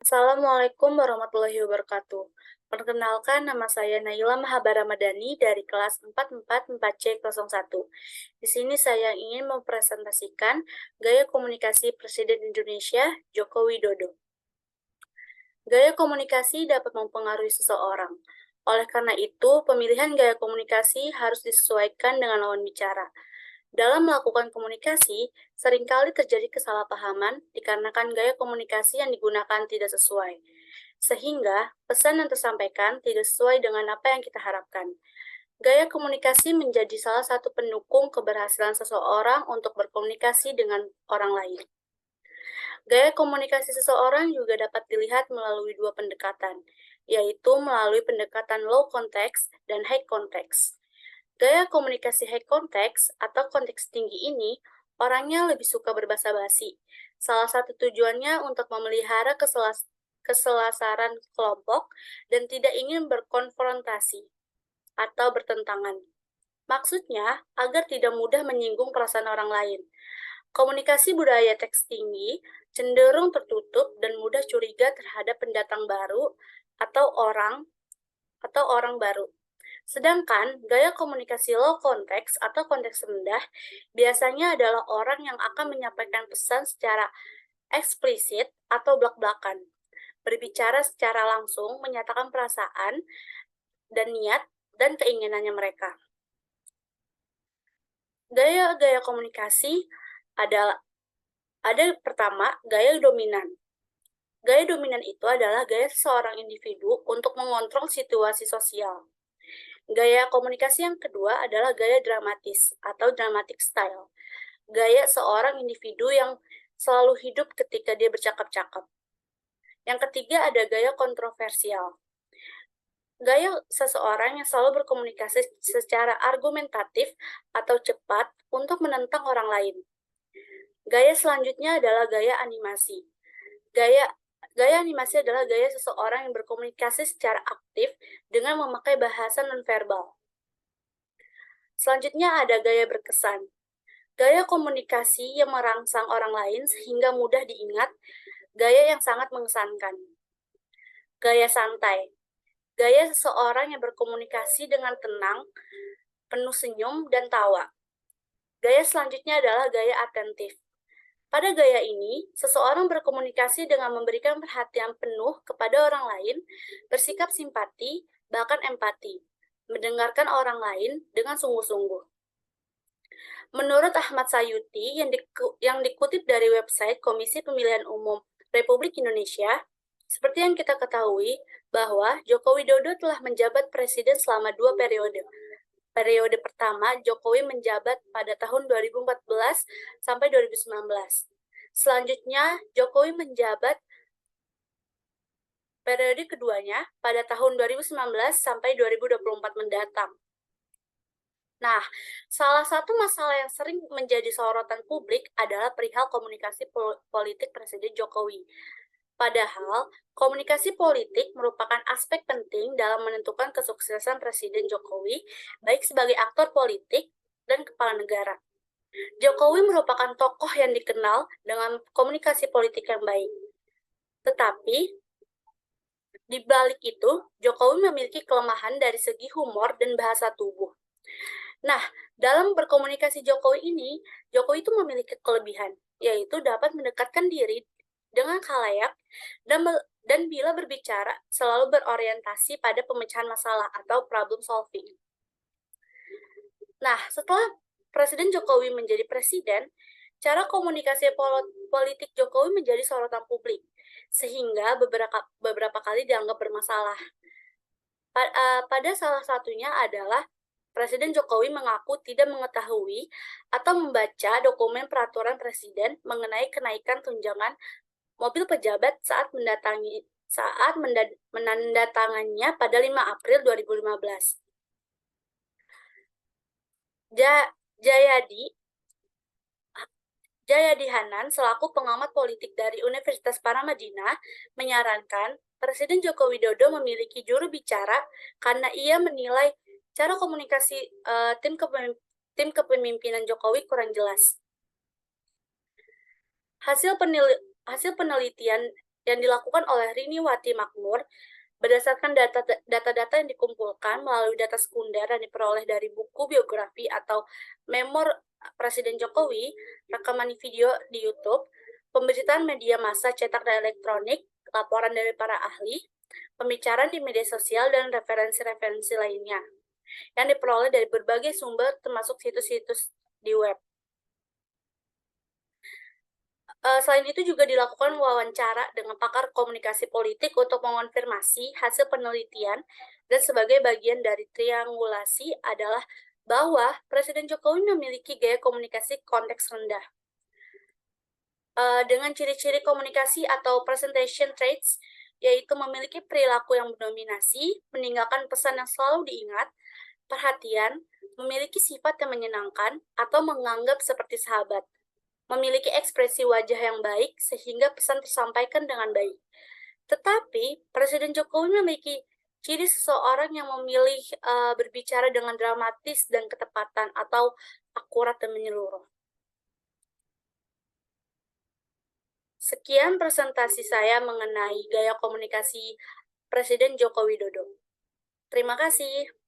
Assalamualaikum warahmatullahi wabarakatuh. Perkenalkan, nama saya Naila Mahabaramadani dari kelas 444C01. Di sini saya ingin mempresentasikan gaya komunikasi Presiden Indonesia, Joko Widodo. Gaya komunikasi dapat mempengaruhi seseorang. Oleh karena itu, pemilihan gaya komunikasi harus disesuaikan dengan lawan bicara. Dalam melakukan komunikasi, seringkali terjadi kesalahpahaman dikarenakan gaya komunikasi yang digunakan tidak sesuai, sehingga pesan yang tersampaikan tidak sesuai dengan apa yang kita harapkan. Gaya komunikasi menjadi salah satu pendukung keberhasilan seseorang untuk berkomunikasi dengan orang lain. Gaya komunikasi seseorang juga dapat dilihat melalui dua pendekatan, yaitu melalui pendekatan low context dan high context. Gaya komunikasi high context atau konteks tinggi ini, orangnya lebih suka berbasa-basi. Salah satu tujuannya untuk memelihara keselasaran kelompok dan tidak ingin berkonfrontasi atau bertentangan. Maksudnya, agar tidak mudah menyinggung perasaan orang lain. Komunikasi budaya teks tinggi cenderung tertutup dan mudah curiga terhadap pendatang baru atau orang baru. Sedangkan gaya komunikasi low konteks atau konteks rendah biasanya adalah orang yang akan menyampaikan pesan secara eksplisit atau blak-blakan, berbicara secara langsung, menyatakan perasaan dan niat dan keinginannya mereka. Gaya-gaya komunikasi ada pertama, gaya dominan. Gaya dominan itu adalah gaya seseorang individu untuk mengontrol situasi sosial. Gaya komunikasi yang kedua adalah gaya dramatis atau dramatic style. Gaya seorang individu yang selalu hidup ketika dia bercakap-cakap. Yang ketiga ada gaya kontroversial. Gaya seseorang yang selalu berkomunikasi secara argumentatif atau cepat untuk menentang orang lain. Gaya selanjutnya adalah gaya animasi. Gaya animasi adalah gaya seseorang yang berkomunikasi secara aktif dengan memakai bahasa nonverbal. Selanjutnya ada gaya berkesan. Gaya komunikasi yang merangsang orang lain sehingga mudah diingat, gaya yang sangat mengesankan. Gaya santai. Gaya seseorang yang berkomunikasi dengan tenang, penuh senyum dan tawa. Gaya selanjutnya adalah gaya atentif. Pada gaya ini, seseorang berkomunikasi dengan memberikan perhatian penuh kepada orang lain, bersikap simpati, bahkan empati, mendengarkan orang lain dengan sungguh-sungguh. Menurut Ahmad Sayuti yang dikutip dari website Komisi Pemilihan Umum Republik Indonesia, seperti yang kita ketahui bahwa Joko Widodo telah menjabat presiden selama 2 periode. Periode pertama, Jokowi menjabat pada tahun 2014 sampai 2019. Selanjutnya, Jokowi menjabat periode keduanya pada tahun 2019 sampai 2024 mendatang. Nah, salah satu masalah yang sering menjadi sorotan publik adalah perihal komunikasi politik Presiden Jokowi. Padahal, komunikasi politik merupakan aspek penting dalam menentukan kesuksesan Presiden Jokowi, baik sebagai aktor politik dan kepala negara. Jokowi merupakan tokoh yang dikenal dengan komunikasi politik yang baik. Tetapi, di balik itu, Jokowi memiliki kelemahan dari segi humor dan bahasa tubuh. Nah, dalam berkomunikasi Jokowi itu memiliki kelebihan, yaitu dapat mendekatkan diri dengan khalayak dan bila berbicara selalu berorientasi pada pemecahan masalah atau problem solving. Nah, setelah Presiden Jokowi menjadi presiden, cara komunikasi politik Jokowi menjadi sorotan publik, sehingga beberapa kali dianggap bermasalah. Pada salah satunya adalah Presiden Jokowi mengaku tidak mengetahui atau membaca dokumen peraturan presiden mengenai kenaikan tunjangan mobil pejabat saat menandatangannya pada 5 April 2015. Jayadi Hanan selaku pengamat politik dari Universitas Paramadina menyarankan Presiden Joko Widodo memiliki juru bicara karena ia menilai cara komunikasi tim kepemimpinan Jokowi kurang jelas. Hasil penelitian yang dilakukan oleh Riniwati Makmur berdasarkan data-data yang dikumpulkan melalui data sekunder yang diperoleh dari buku biografi atau memor Presiden Jokowi, rekaman video di YouTube, pemberitaan media massa cetak dan elektronik, laporan dari para ahli, pembicaraan di media sosial, dan referensi-referensi lainnya yang diperoleh dari berbagai sumber termasuk situs-situs di web. Selain itu juga dilakukan wawancara dengan pakar komunikasi politik untuk mengonfirmasi hasil penelitian dan sebagai bagian dari triangulasi adalah bahwa Presiden Jokowi memiliki gaya komunikasi konteks rendah. Dengan ciri-ciri komunikasi atau presentation traits, yaitu memiliki perilaku yang mendominasi, meninggalkan pesan yang selalu diingat, perhatian, memiliki sifat yang menyenangkan, atau menganggap seperti sahabat, memiliki ekspresi wajah yang baik sehingga pesan tersampaikan dengan baik. Tetapi, Presiden Jokowi memiliki ciri seseorang yang memilih berbicara dengan dramatis dan ketepatan atau akurat dan menyeluruh. Sekian presentasi saya mengenai gaya komunikasi Presiden Joko Widodo. Terima kasih.